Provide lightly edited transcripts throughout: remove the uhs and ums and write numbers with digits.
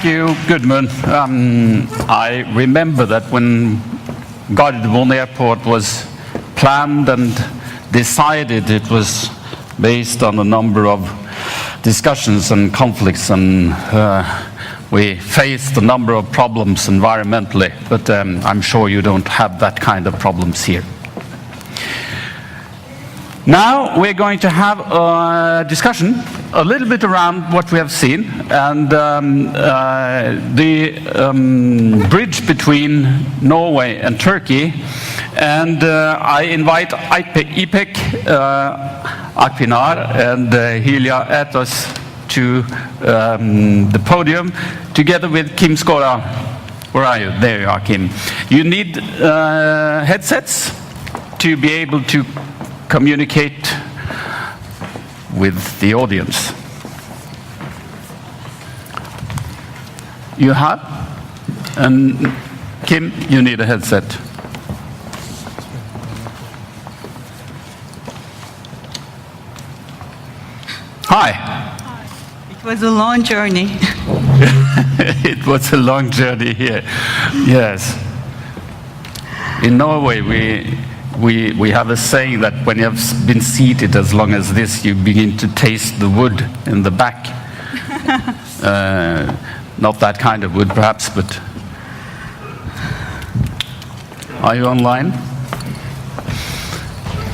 you, Gudmund. I remember that when Gardermoen Airport was planned and decided, it was based on a number of discussions and conflicts, and we faced a number of problems environmentally, but I'm sure you don't have that kind of problems here. Now we're going to have a discussion a little bit around what we have seen, and the bridge between Norway and Turkey. And I invite IPEC, Akpinar and Hilja Etos to the podium, together with Kim Skora. Where are you? There you are, Kim. You need headsets to be able to communicate with the audience. You have? And Kim, you need a headset. Hi. It was a long journey. It was a long journey here. Yes. In Norway, we have a saying that when you have been seated as long as this, you begin to taste the wood in the back. Not that kind of wood, perhaps, but... Are you online?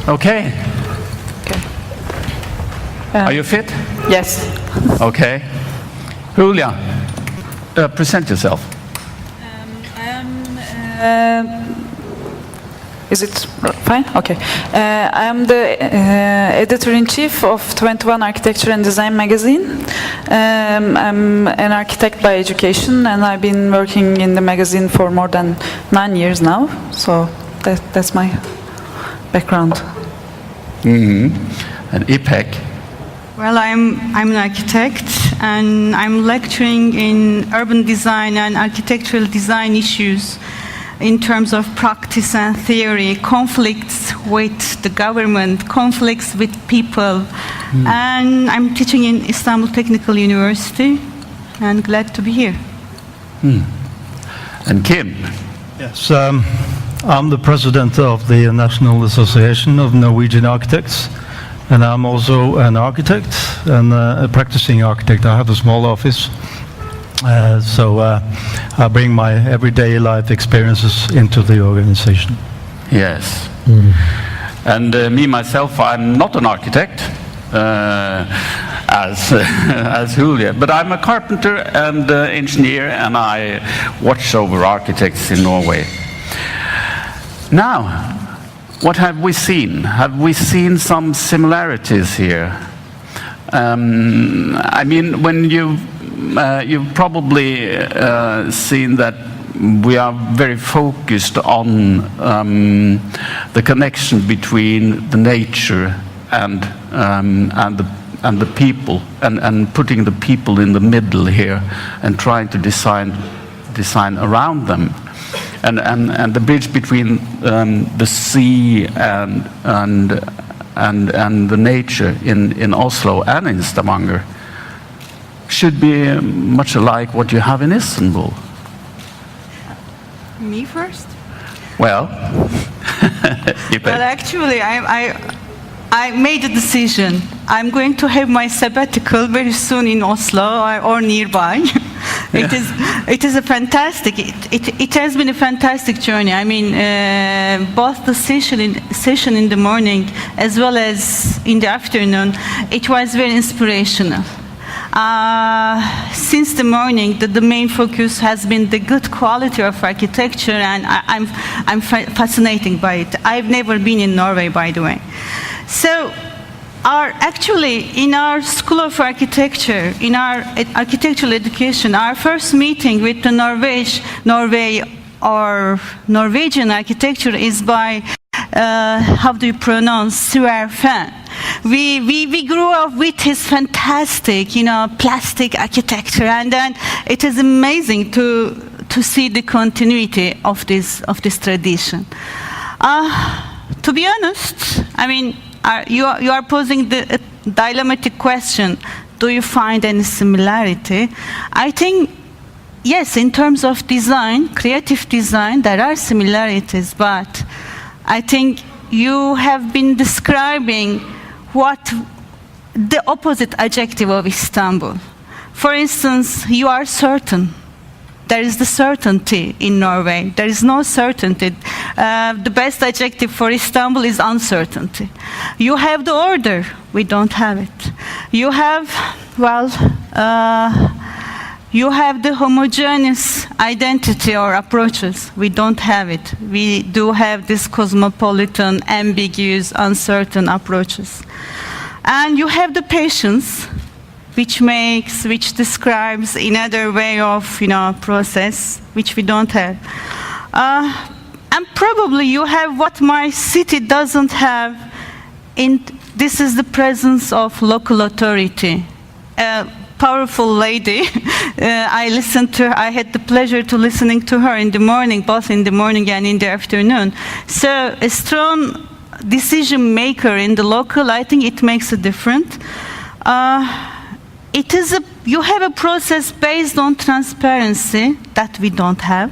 Okay. Are you fit? Yes. Okay. Julia, present yourself. Is it fine? Okay. I am the editor-in-chief of 21 Architecture and Design magazine. I'm an architect by education, and I've been working in the magazine for more than 9 years now. So that's my background. Mm-hmm. And IPEC? Well, I'm an architect, and I'm lecturing in urban design and architectural design issues in terms of practice and theory, conflicts with the government, conflicts with people. And I'm teaching in Istanbul Technical University, and glad to be here. And Kim? Yes, I'm the president of the National Association of Norwegian Architects, and I'm also an architect and a practicing architect. I have a small office. So I bring my everyday life experiences into the organization. Yes. And me, myself, I'm not an architect, as Julia, but I'm a carpenter and engineer, and I watch over architects in Norway. Now, what have we seen? Have we seen some similarities here? I mean, when you've probably seen that we are very focused on the connection between the nature and the people, and putting the people in the middle here, and trying to design around them, and the bridge between the sea and the nature in Oslo and in Stavanger should be much alike what you have in Istanbul. Me first? Well, well, actually, I made a decision. I'm going to have my sabbatical very soon in Oslo or nearby. It is a fantastic. It has been a fantastic journey. I mean, both the session in the morning as well as in the afternoon, it was very inspirational. Since the morning, the main focus has been the good quality of architecture, and I'm fascinated by it. I've never been in Norway, by the way. So, actually, in our School of Architecture, in our architectural education, our first meeting with the Norway or Norwegian architecture is by, how do you pronounce, Sverre Fehn. We grew up with his fantastic, plastic architecture, and then it is amazing to see the continuity of this tradition. To be honest, I mean, you are posing the dilemmatic question: do you find any similarity? I think yes, in terms of design, creative design, there are similarities, but I think you have been describing what the opposite adjective of Istanbul. For instance, you are certain. There is the certainty in Norway. There is no certainty. The best adjective for Istanbul is uncertainty. You have the order. We don't have it. You have, well, you have the homogeneous identity or approaches. We don't have it. We do have this cosmopolitan, ambiguous, uncertain approaches. And you have the patience, which describes another way of, process, which we don't have. And probably you have what my city doesn't have. This is the presence of local authority. A powerful lady. I had the pleasure to listening to her in the morning, both in the morning and in the afternoon. So a strong decision maker in the local, I think it makes a difference. You have a process based on transparency that we don't have.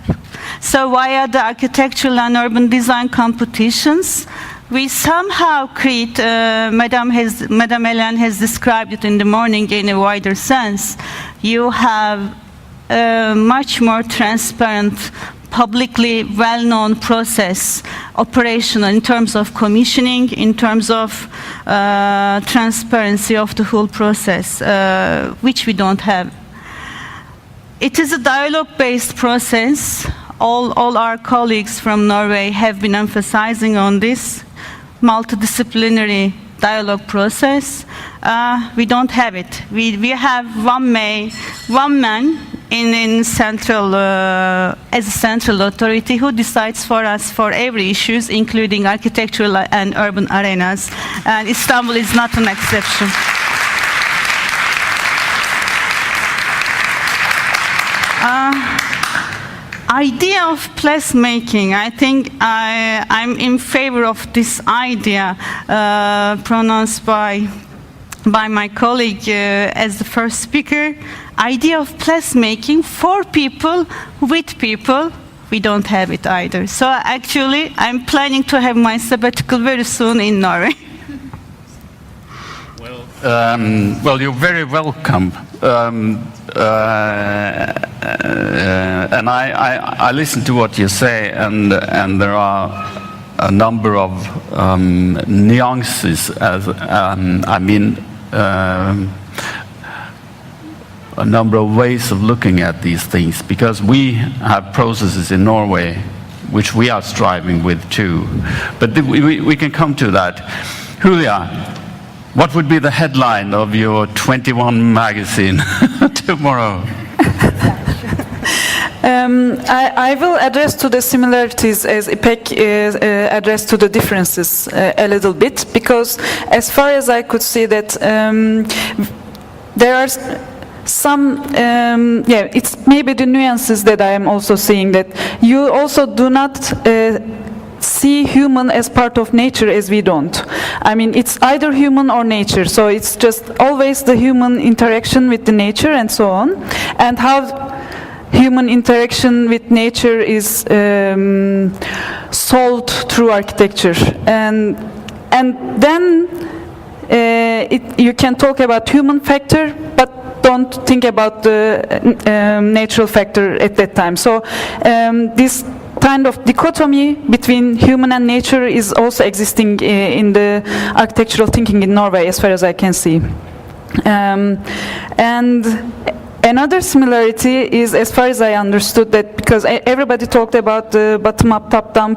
So via the architectural and urban design competitions, we somehow create, Madame Hélène has described it in the morning in a wider sense. You have a much more transparent, publicly well-known process, operational in terms of commissioning, in terms of transparency of the whole process, which we don't have. It is a dialogue-based process. All our colleagues from Norway have been emphasizing on this multidisciplinary dialogue process. We don't have it. We have one man in central as a central authority who decides for us for every issues, including architectural and urban arenas. And Istanbul is not an exception. Idea of placemaking. I think I'm in favor of this idea pronounced by my colleague as the first speaker. Idea of placemaking for people, with people. We don't have it either. So actually, I'm planning to have my sabbatical very soon in Norway. Well, you're very welcome. And I listen to what you say, and there are a number of nuances. A number of ways of looking at these things, because we have processes in Norway which we are striving with too. But we can come to that. Julia, what would be the headline of your 21 magazine tomorrow? I will address to the similarities as IPEC addressed to the differences a little bit, because as far as I could see that there are some, it's maybe the nuances that I am also seeing, that you also do not see human as part of nature as we don't. I mean, it's either human or nature, so it's just always the human interaction with the nature and so on, and how human interaction with nature is solved through architecture. And then you can talk about human factor, but don't think about the natural factor at that time. So this kind of dichotomy between human and nature is also existing in the architectural thinking in Norway, as far as I can see. And another similarity is, as far as I understood, that because everybody talked about the bottom-up, top-down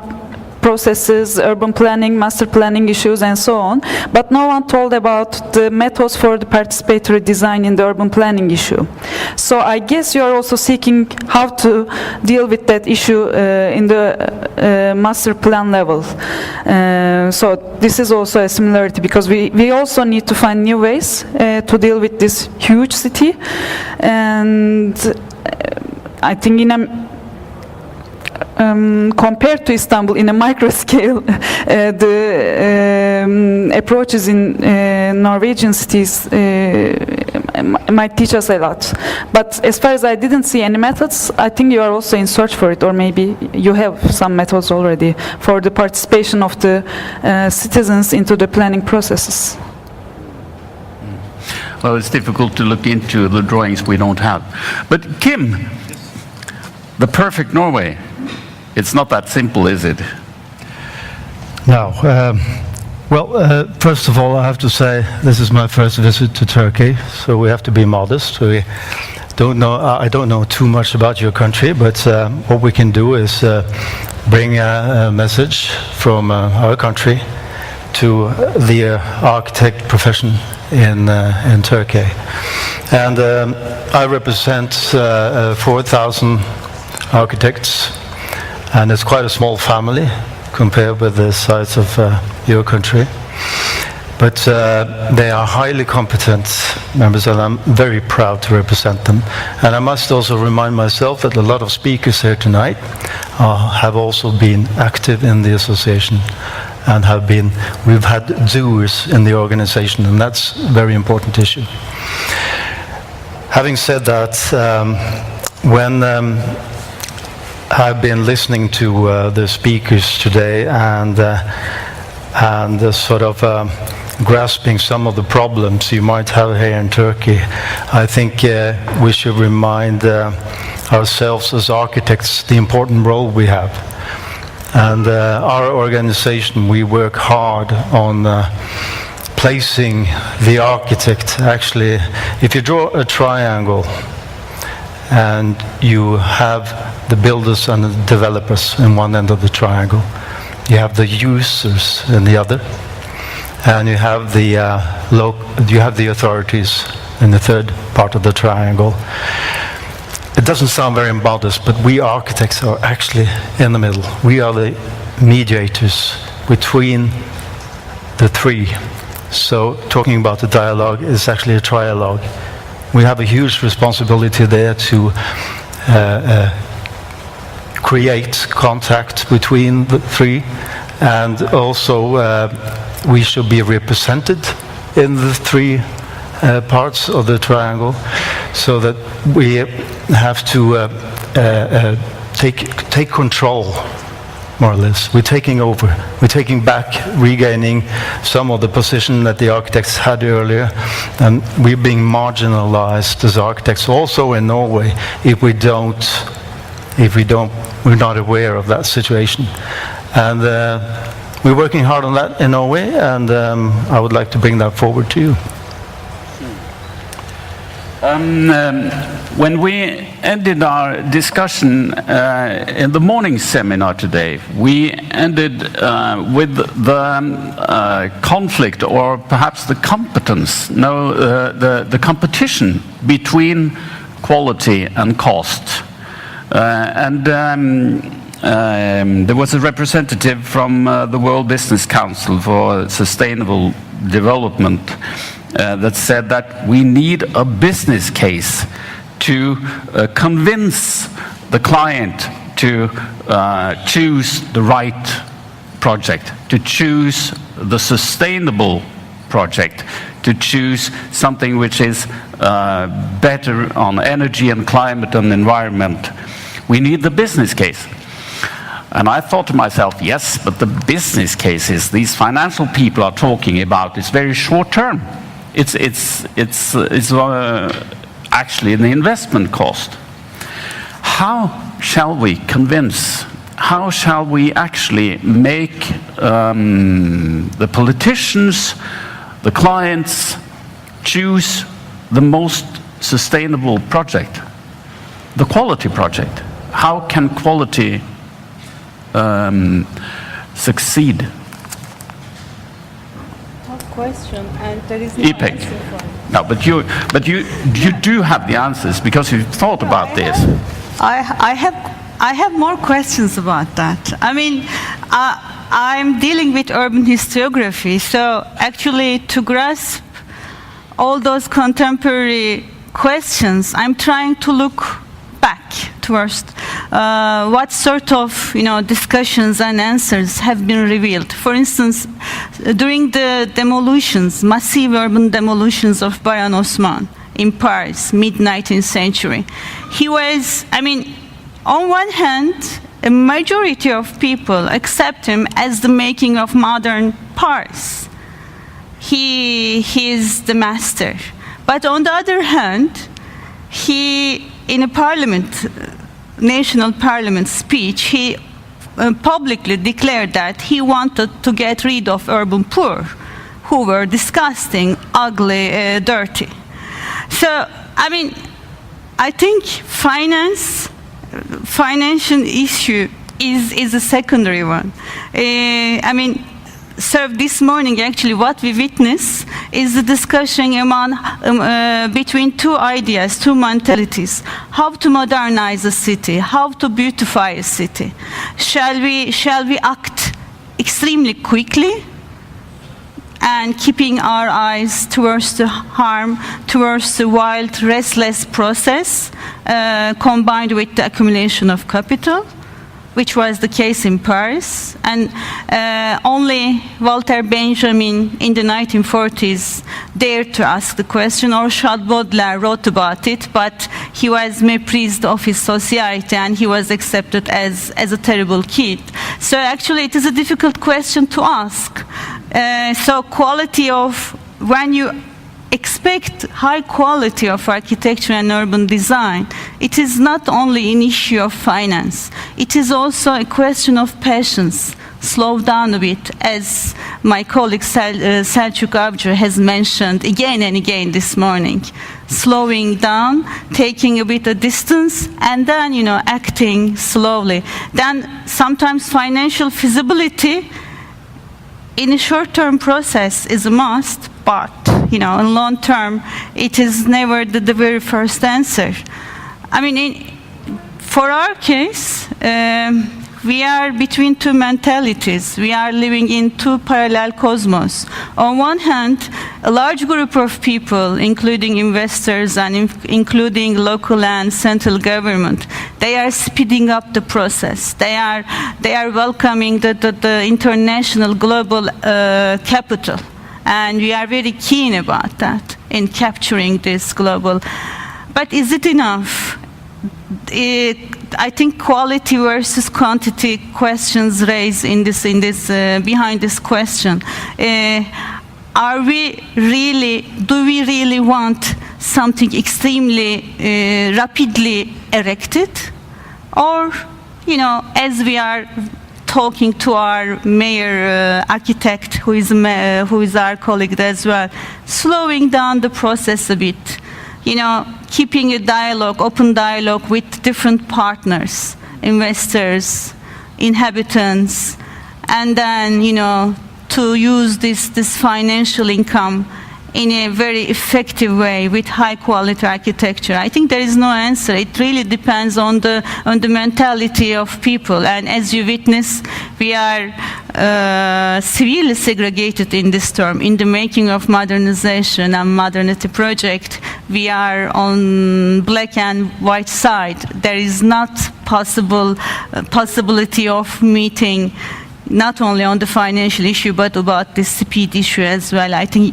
processes, urban planning, master planning issues, and so on, but no one told about the methods for the participatory design in the urban planning issue. So I guess you are also seeking how to deal with that issue in the master plan level. So this is also a similarity, because we also need to find new ways to deal with this huge city. And I think in a compared to Istanbul in a micro scale, the approaches in Norwegian cities might teach us a lot. But as far as I didn't see any methods, I think you are also in search for it, or maybe you have some methods already for the participation of the citizens into the planning processes. Well, it's difficult to look into the drawings we don't have. But Kim, the perfect Norway, it's not that simple, is it? Now, first of all, I have to say this is my first visit to Turkey, so we have to be modest. We don't know. I don't know too much about your country, but what we can do is bring a message from our country to the architect profession in Turkey, and I represent 4,000 architects, and it's quite a small family compared with the size of your country. But they are highly competent members, and I'm very proud to represent them. And I must also remind myself that a lot of speakers here tonight have also been active in the association and we've had doers in the organization, and that's a very important issue. Having said that, when I've been listening to the speakers today and sort of grasping some of the problems you might have here in Turkey, I think we should remind ourselves as architects the important role we have. And our organization, we work hard on placing the architect. Actually, if you draw a triangle and you have the builders and the developers in one end of the triangle, you have the users in the other, and you have the authorities in the third part of the triangle. It doesn't sound very modest, but we architects are actually in the middle. We are the mediators between the three. So talking about the dialogue is actually a trialogue. We have a huge responsibility there to create contact between the three, and also we should be represented in the three parts of the triangle, so that we have to take control, more or less. We're taking over. We're taking back, regaining some of the position that the architects had earlier, and we're being marginalized as architects also in Norway if we're not aware of that situation. And we're working hard on that in Norway, and I would like to bring that forward to you. When we ended our discussion in the morning seminar today, we ended with the conflict, or perhaps the competence, the competition between quality and cost. There was a representative from the World Business Council for Sustainable Development that said that we need a business case to convince the client to choose the right project, to choose the sustainable project, to choose something which is better on energy and climate and environment. We need the business case. And I thought to myself, yes, but the business cases these financial people are talking about is very short term. It's actually the investment cost. How shall we convince? How shall we actually make the politicians, the clients, choose the most sustainable project, the quality project? How can quality succeed? Tough question, and there is no EPEC. answer for it. No, but you do have the answers because you've thought about this. I have more questions about that. I mean, I'm dealing with urban historiography, so actually to grasp all those contemporary questions, I'm trying to look back towards what sort of discussions and answers have been revealed. For instance, during the demolitions, massive urban demolitions of Bayan Osman in Paris, mid-19th century. He was, I mean, on one hand, a majority of people accept him as the making of modern Paris. He is the master. But on the other hand, he, in a parliament, national parliament speech, he publicly declared that he wanted to get rid of urban poor, who were disgusting, ugly, dirty. So, I mean, I think financial issue is a secondary one. I mean, so this morning, actually, what we witness is the discussion among, between two ideas, two mentalities. How to modernize a city, how to beautify a city. Shall we act extremely quickly and keeping our eyes towards the harm, towards the wild, restless process, combined with the accumulation of capital, which was the case in Paris. And only Walter Benjamin in the 1940s dared to ask the question, or Charles Baudelaire wrote about it, but he was méprised of his society and he was accepted as a terrible kid. So actually it is a difficult question to ask. So quality of, when you expect high quality of architecture and urban design, it is not only an issue of finance, it is also a question of patience. Slow down a bit, as my colleague Selçuk Avcı has mentioned again and again this morning. Slowing down, taking a bit of distance, and then, acting slowly. Then sometimes financial feasibility in a short-term process is a must, but in long term, it is never the very first answer. I mean, for our case, we are between two mentalities. We are living in two parallel cosmos. On one hand, a large group of people, including investors and including local and central government, they are speeding up the process. They are welcoming the international global capital. And we are very keen about that, in capturing this global. But is it enough? I think quality versus quantity questions raised behind this question. Do we really want something extremely rapidly erected? Or, as we are talking to our mayor architect, who is our colleague as well, slowing down the process a bit, keeping a dialogue, open dialogue with different partners, investors, inhabitants, and then, to use this financial income in a very effective way with high quality architecture. I think there is no answer. It really depends on the mentality of people. And as you witness, we are severely segregated in this term. In the making of modernization and modernity project, we are on black and white side. There is not possibility of meeting not only on the financial issue, but about the speed issue as well. I think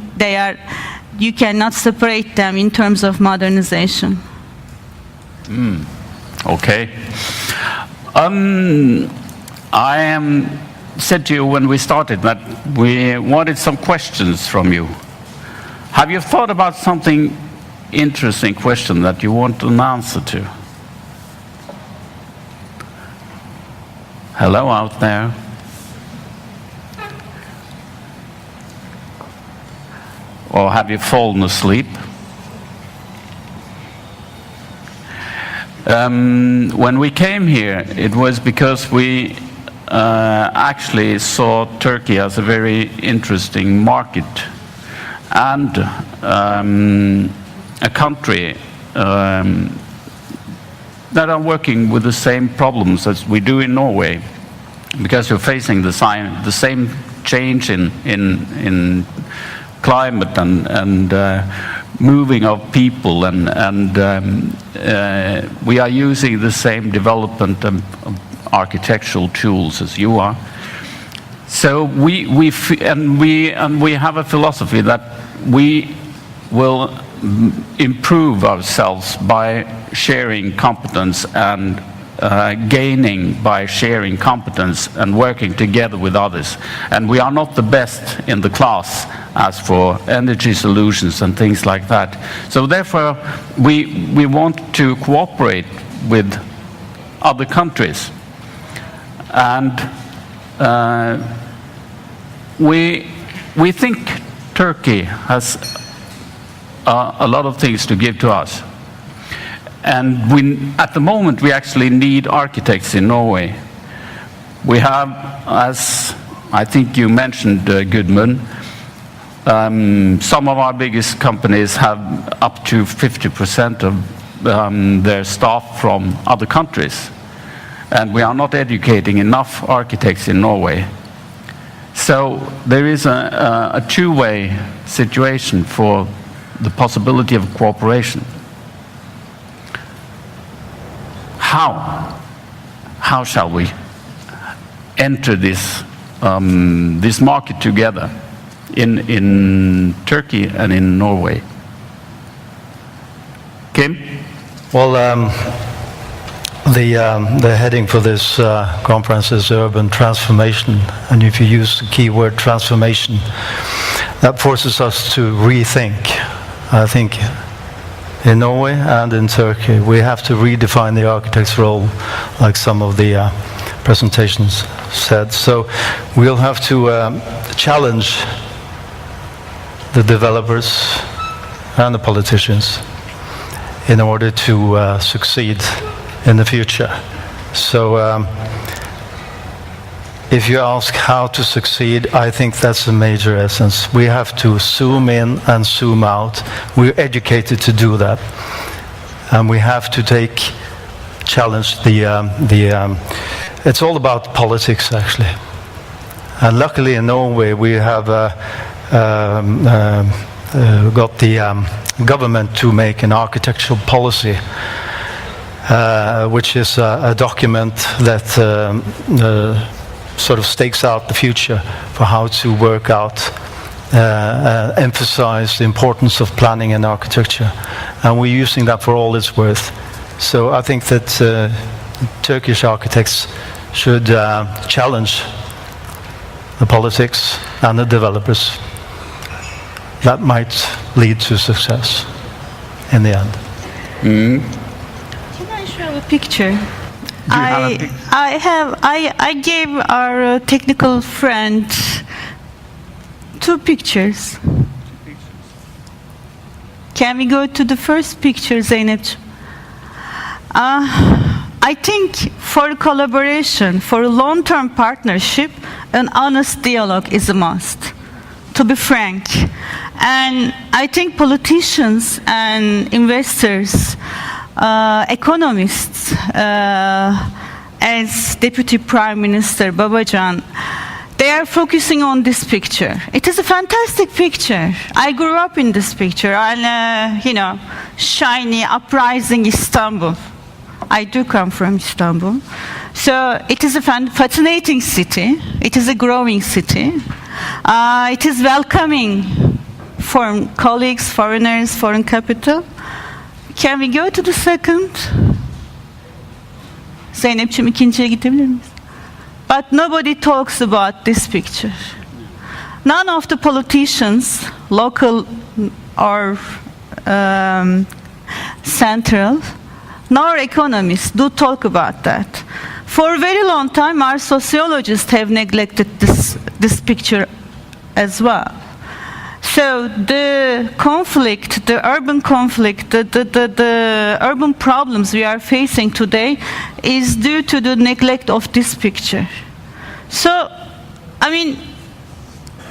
you cannot separate them in terms of modernization. Okay. I said to you when we started that we wanted some questions from you. Have you thought about something interesting question that you want an answer to? Hello out there. Or have you fallen asleep? When we came here, it was because we actually saw Turkey as a very interesting market and a country that are working with the same problems as we do in Norway, because you're facing the same change in climate and moving of people, and we are using the same development and architectural tools as you are. So we have a philosophy that we will improve ourselves by sharing competence and gaining by sharing competence and working together with others. And we are not the best in the class as for energy solutions and things like that. So therefore, we want to cooperate with other countries. And we think Turkey has a lot of things to give to us. And at the moment, we actually need architects in Norway. We have, as I think you mentioned, Gudmund, some of our biggest companies have up to 50% of their staff from other countries. And we are not educating enough architects in Norway. So there is a two-way situation for the possibility of cooperation. How shall we enter this this market together in Turkey and in Norway? Kim? Well, the heading for this conference is urban transformation, and if you use the keyword transformation, that forces us to rethink. I think in Norway and in Turkey, we have to redefine the architect's role, like some of the presentations said. So we'll have to challenge the developers and the politicians in order to succeed in the future. So if you ask how to succeed, I think that's a major essence. We have to zoom in and zoom out. We're educated to do that. And we have to challenge it's all about politics, actually. And luckily in Norway, we have got the government to make an architectural policy, which is a document that sort of stakes out the future for how to work out, emphasize the importance of planning and architecture. And we're using that for all it's worth. So I think that Turkish architects should challenge the politics and the developers. That might lead to success in the end. Can I show a picture? I gave our technical friend 2 pictures. Can we go to the first picture, Zeynep? I think for collaboration, for a long-term partnership, an honest dialogue is a must, to be frank. And I think politicians and investors, economists, as Deputy Prime Minister Babacan, they are focusing on this picture. It is a fantastic picture. I grew up in this picture, and shiny, uprising Istanbul. I do come from Istanbul. So it is a fascinating city. It is a growing city. It is welcoming foreign colleagues, foreigners, foreign capital. Can we go to the second? Zeynep'ciğim, ikinciye gidebilir miyiz? But nobody talks about this picture. None of the politicians, local or central, nor economists do talk about that. For a very long time, our sociologists have neglected this picture as well. So the conflict, the urban conflict, the urban problems we are facing today is due to the neglect of this picture. So, I mean,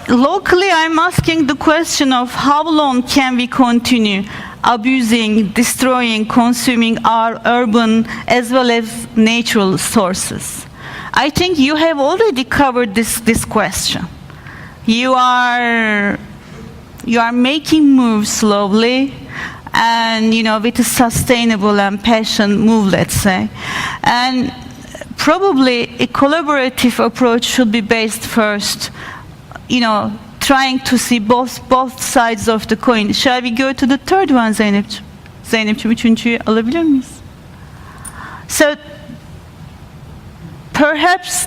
locally I'm asking the question of how long can we continue abusing, destroying, consuming our urban as well as natural sources. I think you have already covered this question. You are making moves slowly and, with a sustainable and passionate move, let's say. And probably a collaborative approach should be based first, trying to see both sides of the coin. Shall we go to the third one, Zeynep'ciğim? Zeynep'ciğim, üçüncüyü alabilir miyiz? So perhaps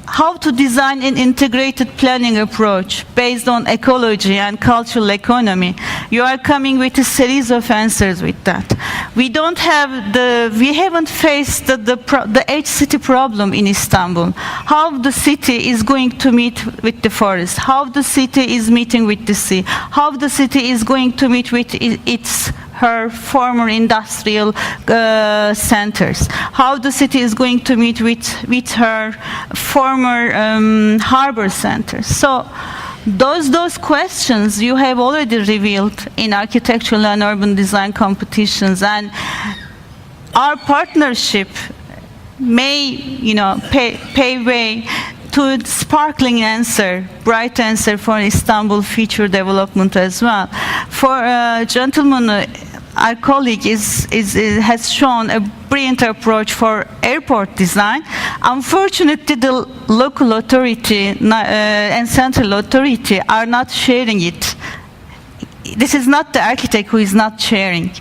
how to design an integrated planning approach based on ecology and cultural economy. You are coming with a series of answers with that. We haven't faced the edge city problem in Istanbul. How the city is going to meet with the forest, how the city is meeting with the sea, how the city is going to meet with her former industrial centers, how the city is going to meet with her former harbor centers. So those questions you have already revealed in architectural and urban design competitions, and our partnership may pave way to a sparkling answer, bright answer for Istanbul future development as well. For gentlemen, our colleague has shown a brilliant approach for airport design. Unfortunately, the local authority and central authority are not sharing it. This is not the architect who is not sharing.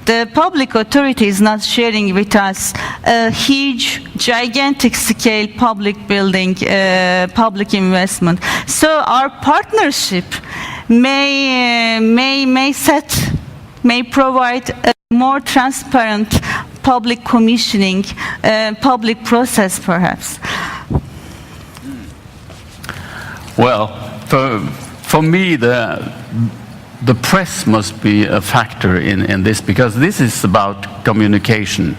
The public authority is not sharing with us a huge, gigantic scale public building, public investment. So our partnership may provide a more transparent public commissioning, public process perhaps. Well, for me, the press must be a factor in this, because this is about communication.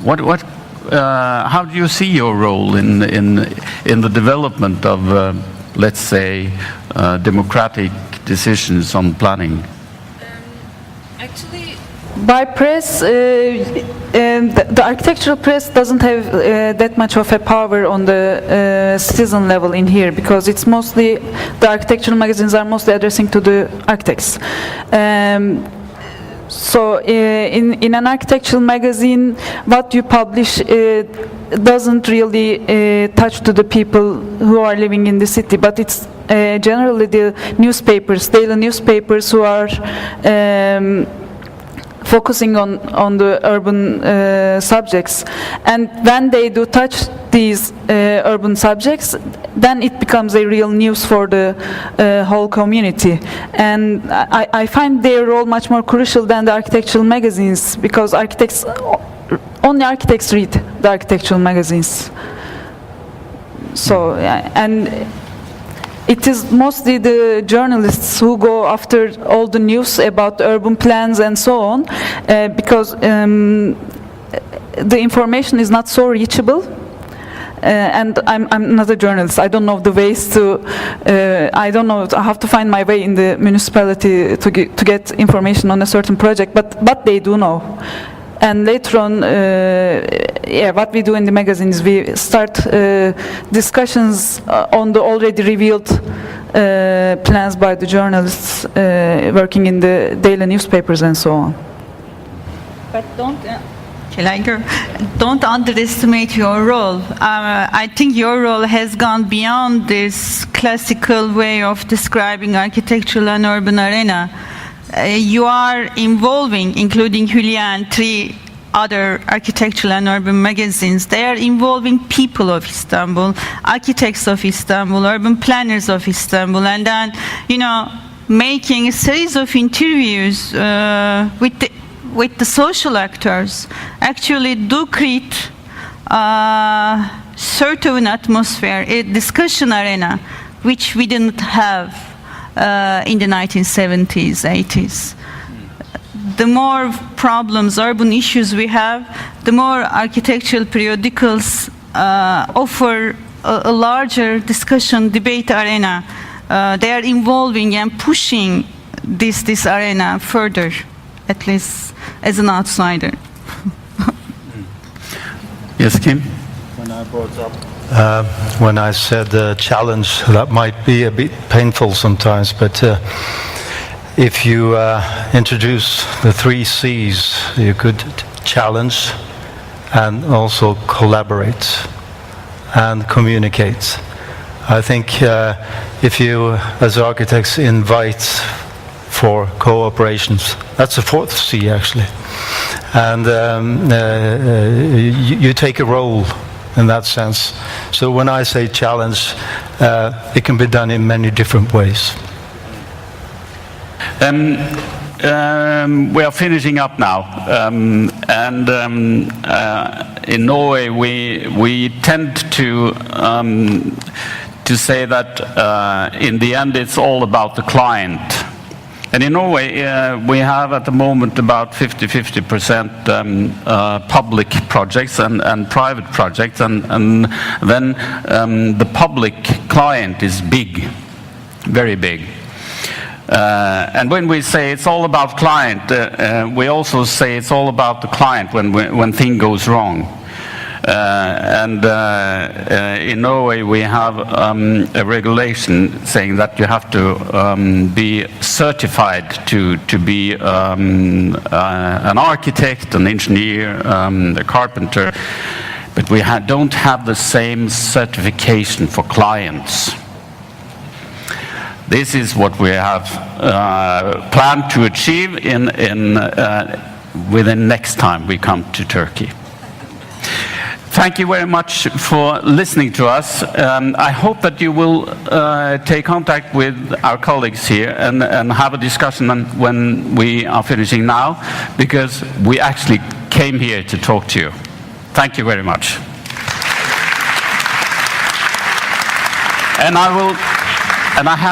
How do you see your role in the development of, let's say, democratic decisions on planning? Actually, by press, the architectural press doesn't have that much of a power on the citizen level in here, because it's mostly, the architectural magazines are mostly addressing to the architects. So in an architectural magazine, what you publish doesn't really touch to the people who are living in the city, but it's generally the newspapers, daily newspapers, who are focusing on the urban subjects. And when they do touch these urban subjects, then it becomes a real news for the whole community. And I find their role much more crucial than the architectural magazines, because only architects read the architectural magazines. So, and it is mostly the journalists who go after all the news about urban plans and so on, because the information is not so reachable. And I'm not a journalist. I don't know the ways to. I don't know how to find my way in the municipality to get information on a certain project. But they do know. And later on, what we do in the magazine is we start discussions on the already revealed plans by the journalists working in the daily newspapers and so on. But don't underestimate your role. I think your role has gone beyond this classical way of describing architectural and urban arena. You are involving, including Hülya and 3 other architectural and urban magazines, they are involving people of Istanbul, architects of Istanbul, urban planners of Istanbul, and then, making a series of interviews with the social actors. Actually do create certain atmosphere, a discussion arena, which we didn't have in the 1970s, 80s. The more problems, urban issues we have, the more architectural periodicals offer a larger discussion, debate arena. They are involving and pushing this arena further, at least as an outsider. Yes, Kim? When I brought up, when I said challenge, that might be a bit painful sometimes, but if you introduce the 3 C's, you could challenge and also collaborate and communicate. I think if you, as architects, invite for cooperations, that's the fourth C actually, and you take a role in that sense. So when I say challenge, it can be done in many different ways. We are finishing up now, in Norway we tend to say that in the end it's all about the client. And in Norway we have at the moment about 50-50% public projects and private projects, and then the public client is big, very big. And when we say it's all about client, we also say it's all about the client when thing goes wrong. In Norway we have a regulation saying that you have to be certified to be an architect, an engineer, a carpenter, but we don't have the same certification for clients. This is what we have planned to achieve within next time we come to Turkey. Thank you very much for listening to us. I hope that you will take contact with our colleagues here and have a discussion when we are finishing now, because we actually came here to talk to you. Thank you very much. And I have